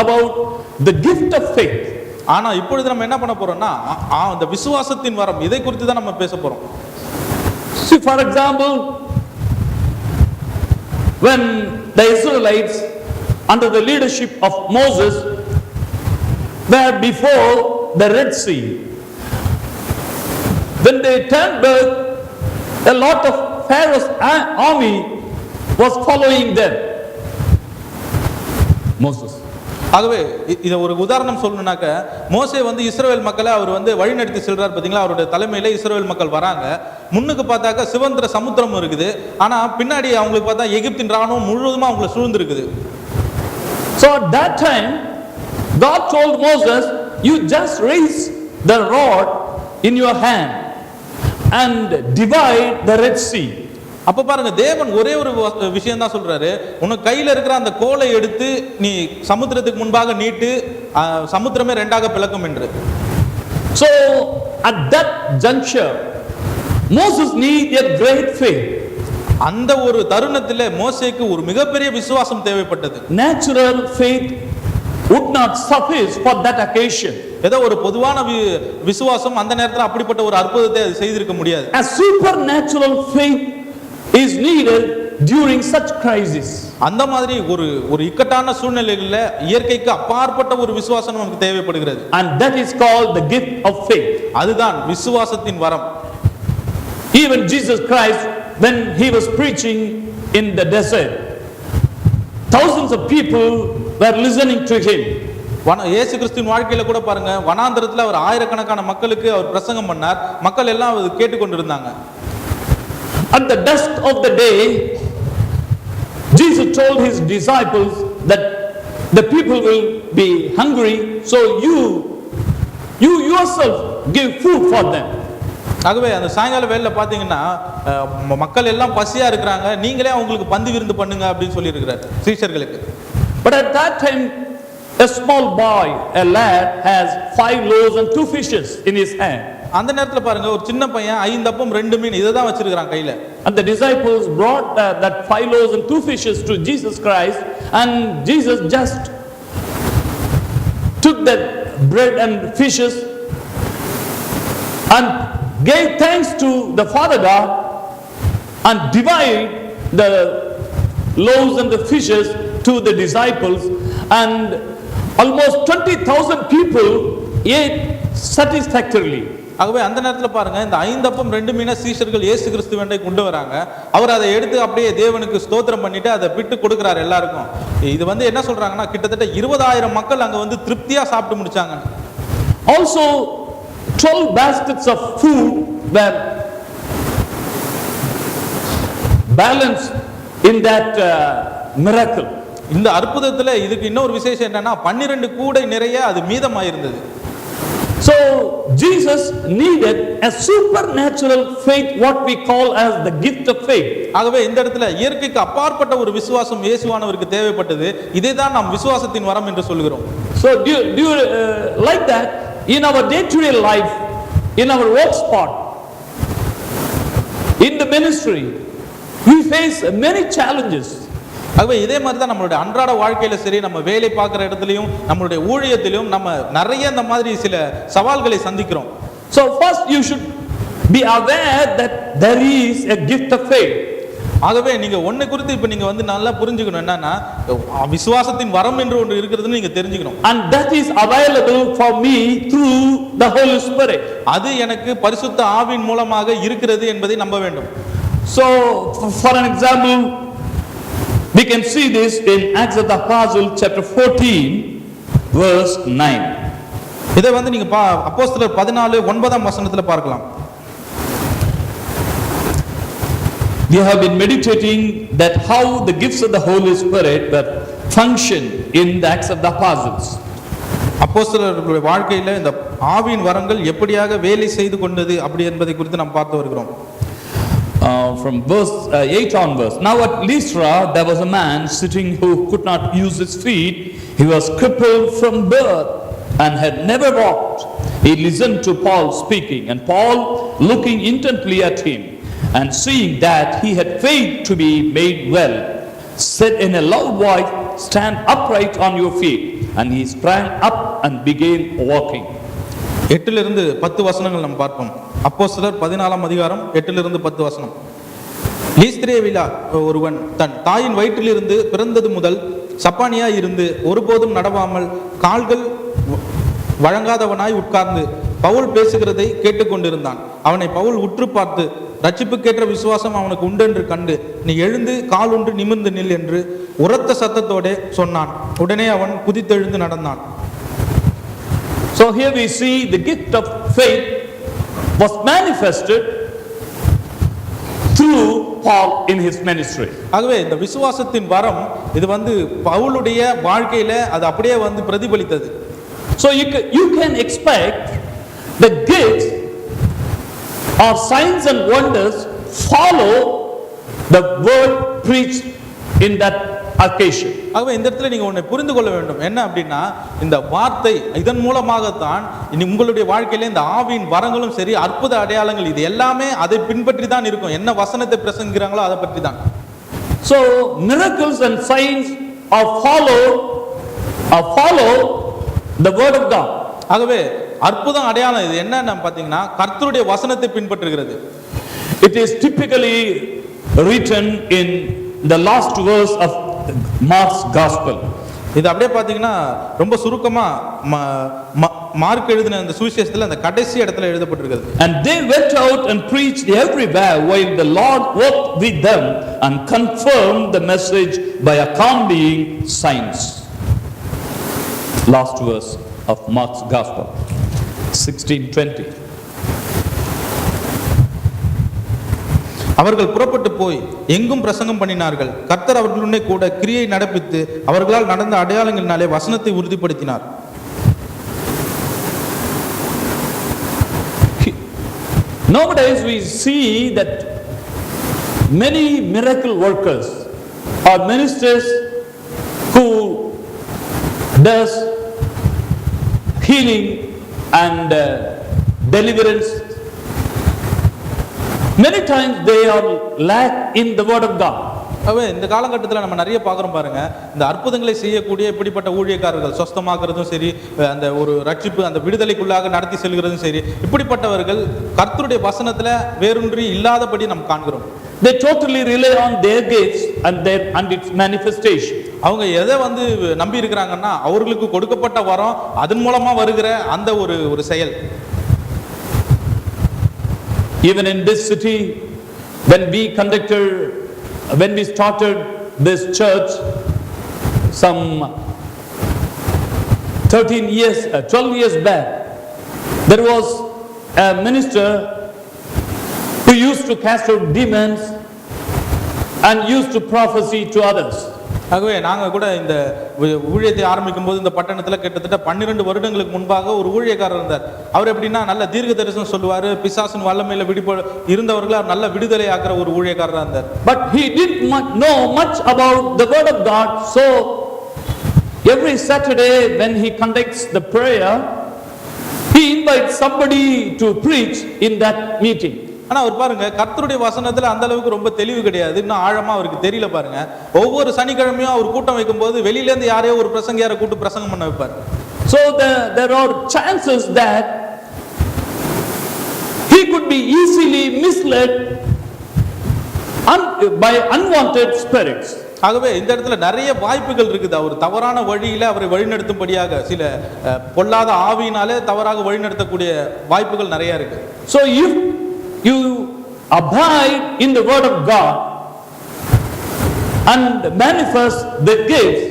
about the gift of faith. ஆனா இப்பொழுது நம்ம என்ன பண்ண போறோம்னா அந்த விசுவாசத்தின் வரம் இதை குறித்து தான் நம்ம பேச போறோம். See, for example, when the Israelites under the leadership of Moses were before the Red Sea, when they turned back, a lot of Pharaoh's army was following them. Moses. ஆகவே இத ஒரு உதாரணம் சொல்லணும்னாக்க, மோசே வந்து இஸ்ரவேல் மக்களை அவர் வந்து வழிநடத்தி செல்றார் பாத்தீங்களா, அவருடைய தலைமையில இஸ்ரவேல் மக்கள் வராங்க. முன்னுக்கு பார்த்தாக்க சிவந்திர சமுத்திரம் இருக்குது, ஆனா பின்னாடி அவங்களுக்கு பார்த்தா எகிப்தின் ராணுவம் முழுவதுமா அவங்களை சூழ்ந்து இருக்குது. So at that time God told Moses, you just raise the rod in your hand and divide the Red Sea. அப்ப பாருங்க, தேவன் ஒரே ஒரு விஷயம் தான் சொல்றாரு, உனக்கு கையில இருக்கிற அந்த கோலை எடுத்து நீ சமுத்திரத்துக்கு முன்பாக நீட்டு, சமுத்திரமே ரெண்டாக பிளக்கும் என்று. So at that juncture Moses needed a great faith. அந்த ஒரு தருணத்திலே மோசேக்கு ஒரு மிகப்பெரிய விசுவாசம் தேவைப்பட்டது. Natural faith would not suffice for that occasion. ஏதோ ஒரு பொதுவான விசுவாசம் அந்த நேரத்தில் அப்படிப்பட்ட ஒரு அற்புதத்தை அது செய்திருக்க முடியாது. A supernatural faith is needed during such crisis. அந்த மாதிரி ஒரு இக்கட்டான சூழ்நிலைகளில் இயற்கைக்கு அப்பாற்பட்ட ஒரு விசுவாசம் நமக்கு தேவைப்படுகிறது. And that is called the gift of faith. அதுதான் விசுவாசத்தின் வரம். Even Jesus Christ, when he was preaching in the desert, thousands of people were listening to him. இயேசு கிறிஸ்துவின் வாழ்க்கையில கூட பாருங்க, வனாந்தரத்தில் அவர் ஆயிரக்கணக்கான மக்களுக்கு அவர் பிரசங்கம் பண்ணார், மக்கள் எல்லாம் கேட்டுக்கொண்டிருந்தாங்க. At the dusk of the day, Jesus told his disciples that the people will be hungry, so you yourself give food for them. ஆகவே அந்த சாயங்கால வேளையில பாத்தீங்கன்னா மக்கள் எல்லாம் பசியா இருக்கிறாங்க, நீங்களே அவங்களுக்கு பந்தி விருந்து பண்ணுங்க அப்படின்னு சொல்லி இருக்கிறார் சீஷர்களுக்கு. But at that time a small boy, a lad, has 5 loaves and 2 fishes in his hand. அந்த நேரத்துல பாருங்க, ஒரு சின்ன பையன் 5 அப்பம் 2 மீன் இத தான் வச்சிருக்கான் கையில. And the disciples brought that 5 loaves and 2 fishes to Jesus Christ, and Jesus just took that bread and fishes and gave thanks to the Father God and divided the loaves and the fishes to the disciples, and almost 20,000 people ate satisfactorily. ஆகவே அந்த நேரத்துல பாருங்க, இந்த 5 அப்பம் 2 மீனை சீஷர்கள் இயேசு கிறிஸ்துவினை கொண்டு வராங்க. அவர் அதை எடுத்து அப்படியே தேவனுக்கு ஸ்தோத்திரம் பண்ணிட்டு அதை பிட்டு கொடுக்கிறார் எல்லாருக்கும். இது வந்து என்ன சொல்றாங்கன்னா, கிட்டத்தட்ட 20,000 மக்கள் அங்க வந்து திருப்தியா சாப்பிட்டு முடிச்சாங்க. Also 12 baskets of food were balanced in that miracle. இந்த அற்புதத்துல இதுக்கு இன்னொரு விசேஷம் என்னன்னா, 12 கூடை நிறைய அது மீதமாயிருந்தது. So Jesus needed a supernatural faith, what we call as the gift of faith. ஆகவே இந்த இடத்துல இயற்கைக்கு அப்பாற்பட்ட ஒரு விசுவாசம் இயேசுவானவருக்கு தேவைப்பட்டது. இதை தான் நாம் விசுவாசத்தின் வரம் என்று சொல்கிறோம். So do you like that in our day-to-day life, in our work spot, in the ministry, we face many challenges. ஆகவே இதே மாதிரி தான் நம்மளுடைய அன்றாட வாழ்க்கையில சரி, நம்ம வேலை பார்க்குற இடத்துலையும் நம்மளுடைய ஊழியத்திலும் நம்ம நிறைய இந்த மாதிரி சில சவால்களை சந்திக்கிறோம். So first you should be aware that there is a gift of faith. ஆகவே நீங்க ஒண்ணு குறித்து இப்ப நீங்க வந்து நல்லா புரிஞ்சுக்கணும், என்னன்னா விசுவாசத்தின் வரம் என்று ஒன்று இருக்கிறதுன்னு நீங்க தெரிஞ்சுக்கணும். And that is available for me through the Holy Spirit. அது எனக்கு பரிசுத்த ஆவியின் மூலமாக இருக்கிறது என்பதை நம்ப வேண்டும். So for an example, we can see this in Acts of the Apostles chapter 14 verse 9. இதை வந்து நீங்க அப்போஸ்தலர் 14:9 வசனத்துல பார்க்கலாம். We have been meditating that how the gifts of the Holy Spirit were function in the Acts of the Apostles. அப்போஸ்தலர்களுடைய வாழ்க்கையில இந்த ஆவியின் வரங்கள் எப்படியாக வேலை செய்து கொண்டது அப்படி என்பதை குறித்து நாம் பார்த்து வருகிறோம். From verse 8 onwards. Now at Lystra there was a man sitting who could not use his feet. He was crippled from birth and had never walked. He listened to Paul speaking, and Paul, looking intently at him and seeing that he had faith to be made well, said in a loud voice, "Stand upright on your feet." and he sprang up and began walking. 8 10 வசனங்கள் நாம் பார்ப்போம். அப்போஸ்தலர் 14 அதிகாரம் 8 10 வசனம். லீஸ்திரேவிலா ஒருவன் தன் தாயின் வயிற்றிலிருந்து பிறந்தது முதல் சப்பானியாய் இருந்து ஒருபோதும் நடவாமல் கால்கள் வழங்காதவனாய் உட்கார்ந்து பவுல் பேசுகிறதை கேட்டுக்கொண்டிருந்தான். அவனை பவுல் உற்று பார்த்து, ரட்சிப்புக்கேற்ற விசுவாசம் அவனுக்கு உண்டென்று கண்டு, நீ எழுந்து கால் ஒன்று நிமிர்ந்து நில் என்று உரத்த சத்தத்தோட சொன்னான். உடனே அவன் குதித்தெழுந்து நடந்தான். So here we see the gift of faith was manifested through Paul in his ministry. ஆகவே இந்த விசுவாசத்தின் வரம் இது பவுலுடைய வாழ்க்கையில அது அப்படியே பிரதிபலித்தது. So you can expect the gifts or signs and wonders follow the word preached in that occasion. ஆகவே இந்த இடத்துல நீங்க ஒண்ணு புரிந்து கொள்ள வேண்டும். என்ன அப்படின்னா, இந்த வார்த்தை இதன் மூலமாகத்தான் இனி உங்களுடைய வாழ்க்கையில இந்த ஆவியின் வரங்களும் சரி, அற்புத அடையாளங்கள் இது எல்லாமே அதை பின்பற்றி தான் இருக்கும். என்ன வசனத்தை பிரசங்கிக்கிறாங்களோ அதை பற்றி தான். So miracles and signs follow the word of God. ஆகவே அற்புதம் அடையாளம் இது என்னன்னு பாத்தீங்கன்னா கர்த்தருடைய வசனத்தை பின்பற்றுகிறது. It is typically written in the last verse of Mark's gospel. இது அப்படியே பாத்தீங்கன்னா ரொம்ப சுருக்கமா மார்க் எழுதின அந்த சுவிசேஷத்துல அந்த கடைசி இடத்துல எழுதப்பட்டிருக்கிறது. And they went out and preached everywhere while the Lord worked with them and confirmed the message by accompanying signs. Last verse of Mark's gospel 16:20. அவர்கள் புறப்பட்டு போய் எங்கும் பிரசங்கம் பண்ணினார்கள். கர்த்தர் அவர்களுடனே கூட கிரியை நடப்பித்து அவர்களால் நடந்த அடையாளங்களினாலே வசனத்தை உறுதிப்படுத்தினார். Nowadays we see that many miracle workers or ministers who does healing and deliverance, many times they are lack in the word of God. அவே இந்த காலகட்டத்தில் நம்ம நிறைய பார்க்குறோம் பாருங்க. இந்த அற்புதங்களை செய்யக்கூடிய இப்படிப்பட்ட ஊழியக்காரர்கள், சொஸ்தமாக்குறதும் சரி, அந்த ஒரு ரட்சிப்பு அந்த விடுதலைக்குள்ளாக நடத்தி செல்கிறதும் சரி, இப்படிப்பட்டவர்கள் கர்த்தருடைய வசனத்துல வேறொன்றி இல்லாதபடி நாம் காண்கிறோம். They totally rely on their gifts and its manifestation. அவங்க எதை நம்பி இருக்கிறாங்கன்னா அவர்களுக்கு கொடுக்கப்பட்ட வரம் அதன் மூலமா வருகிற அந்த ஒரு செயல். Even in this city, when we started this church some 12 years back, there was a minister who used to cast out demons and used to prophesy to others. ஆகவே நாங்கள் கூட இந்த ஊழியத்தை ஆரம்பிக்கும் போது இந்த பட்டணத்தில் கிட்டத்தட்ட 12 வருடங்களுக்கு முன்பாக ஒரு ஊழியக்காரர் இருந்தார். அவர் எப்படின்னா நல்ல தீர்க்க தரிசனம் சொல்லுவார், பிசாசின் வல்லமையில இருந்தவர்களை நல்ல விடுதலை ஆக்குற ஒரு ஊழியக்காரராக இருந்தார். But he didn't know much about the word of God, so every Saturday when he conducts the prayer, he invites somebody to preach in that meeting. ஆனா அவர் பாருங்க, கர்த்தருடைய வசனத்துல அந்த அளவுக்கு ரொம்ப தெளிவு கிடையாது, இன்னும் ஆழமா அவருக்கு தெரியல பாருங்க. ஒவ்வொரு சனிக்கிழமையும் அவர் கூட்டம் வைக்கும் போது வெளியில இருந்து யாரையோ ஒரு பிரசங்கியாரை கூட்டு பிரசங்கம் பண்ண வைப்பார். So there are chances that he could be easily misled by unwanted spirits. ஆகவே இந்த இடத்துல நிறைய வாய்ப்புகள் இருக்குது. அவர் தவறான வழியில அவரை வழிநடத்தும்படியாக சில பொல்லாத ஆவியினாலே தவறாக வழிநடத்தக்கூடிய வாய்ப்புகள் நிறைய இருக்கு. So if you abide in the word of God and manifest the gifts,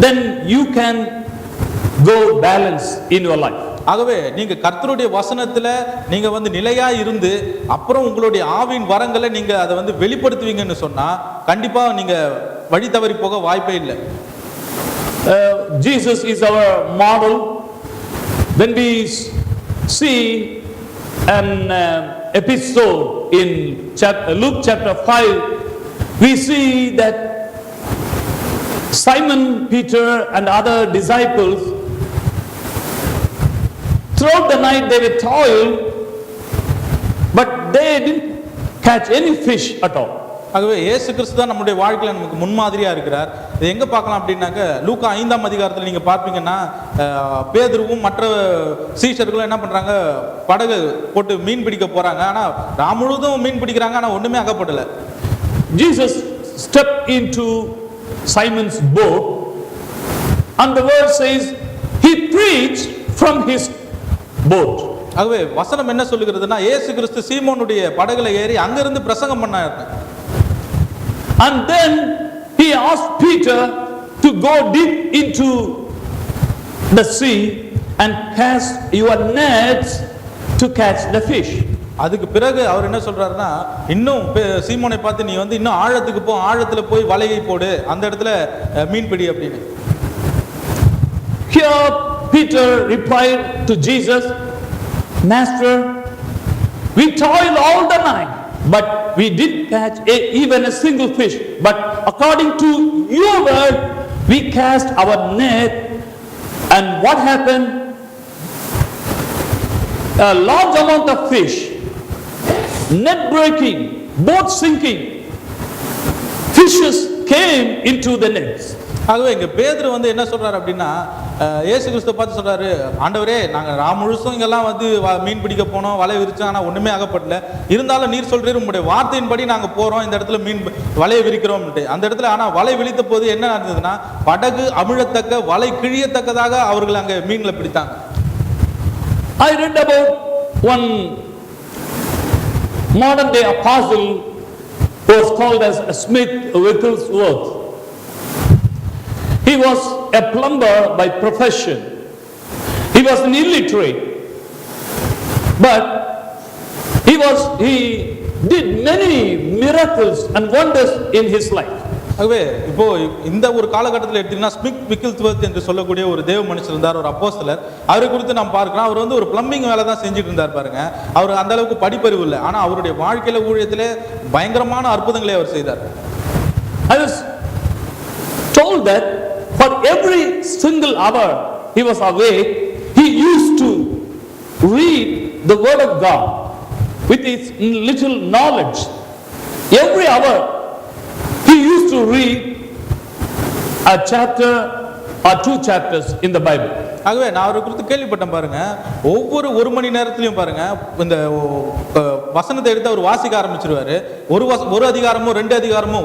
then you can go balance in your life. ஆகவே நீங்க கர்த்தருடைய வசனத்துல நீங்க நிலையா இருந்து அப்புறம் உங்களுடைய ஆவியின் வரங்களை நீங்க அதை வெளிப்படுத்துவீங்கன்னு சொன்னா கண்டிப்பா நீங்க வழி தவறி போக வாய்ப்பே இல்லை. Jesus is our model. When we see an episode in Luke chapter 5, we see that Simon Peter and other disciples, throughout the night they were toiled, but they didn't catch any fish at all. ஆகவே இயேசு கிறிஸ்து தான் நம்முடைய வாழ்க்கையில நமக்கு முன்மாதிரியா இருக்கிறார். இது எங்க பார்க்கலாம் அப்படின்னாக்க லூக்கா 5ஆம் அதிகாரத்தில் நீங்க பார்ப்பீங்கன்னா பேதுருவும் மற்ற சீஷர்களும் என்ன பண்றாங்க, படகு போட்டு மீன் பிடிக்க போறாங்க. ஆனா ராம் முழுதும் மீன் பிடிக்கிறாங்க, ஆனா ஒண்ணுமே அகப்படல. Jesus stepped into Simon's boat, and the word says he preached from his boat. ஆகவே வசனம் என்ன சொல்லுகிறதுனா, இயேசு கிறிஸ்து சீமோனுடைய படகுல ஏறி அங்கிருந்து பிரசங்கம் பண்ணார். And then he asked Peter to go deep into the sea and cast your nets to catch the fish. அதுக்கு பிறகு அவர் என்ன சொல்றாருன்னா, இன்னும் சீமோனை பார்த்து நீ வந்து இன்னும் ஆழத்துக்கு போ, ஆழத்துல போய் வலையை போடு, அந்த இடத்துல மீன் பிடி அப்படின்னு. Here Peter replied to Jesus, Master, we toiled all the night, but we didn't catch even a single fish. But according to your word, we cast our net. And what happened? A large amount of fish, net breaking, boat sinking. Fishes came into the nets. ஆகவே இங்க பேதுரு வந்து என்ன சொல்றாரு அப்படின்னா, இயேசு கிறிஸ்துவை பார்த்து சொல்றாரு, ஆண்டவரே நாங்க முழுசும் இங்கெல்லாம் வந்து மீன் பிடிக்க போனோம், வலை விரிச்சோம், ஆனா ஒண்ணுமே அகப்படல. இருந்தாலும் நீர் சொல்றீர், உங்களுடைய வார்த்தையின்படி நாங்க போறோம், இந்த இடத்துல மீன் வலையை விரிக்கிறோம். அந்த இடத்துல ஆனா வலை விழித்த போது என்ன நடந்ததுன்னா, படகு அமிழத்தக்க, வலை கிழியத்தக்கதாக அவர்கள் அங்க மீன்களை பிடித்தாங்க. I read about one modern day apostle who was called as Smith Wigglesworth. He was a plumber by profession. He was an illiterate, but he did many miracles and wonders in his life. ஆகவே இப்போ இந்த ஒரு காலகட்டத்தில் எடுத்தீங்கன்னா, Smith விக்கில்ஸ்வர்த் என்று சொல்லக்கூடிய ஒரு தேவ மனுஷர் இருந்தார், ஒரு அப்போஸ்தலர். அவரை குறித்து நாம் பார்க்கலாம். அவர் வந்து ஒரு பிளம்பிங் வேலை தான் செஞ்சுட்டு இருந்தார் பாருங்க. அவர் அந்த அளவுக்கு படிப்பறிவு இல்லை, ஆனா அவருடைய வாழ்க்கையில ஊழியத்திலே பயங்கரமான அற்புதங்களை அவர் செய்தார். I was told that for every single hour he was awake, he used to read the word of God with his little knowledge. Every hour he used to read a chapter or 2 chapters in the Bible. ஆகவே நான் அவரை குறித்து கேள்விப்பட்டேன் பாருங்க. ஒவ்வொரு 1 மணி நேரத்திலையும் பாருங்க, இந்த வசனத்தை எடுத்து அவர் வாசிக்க ஆரம்பிச்சிருவாரு. ஒரு அதிகாரமோ 2 அதிகாரமோ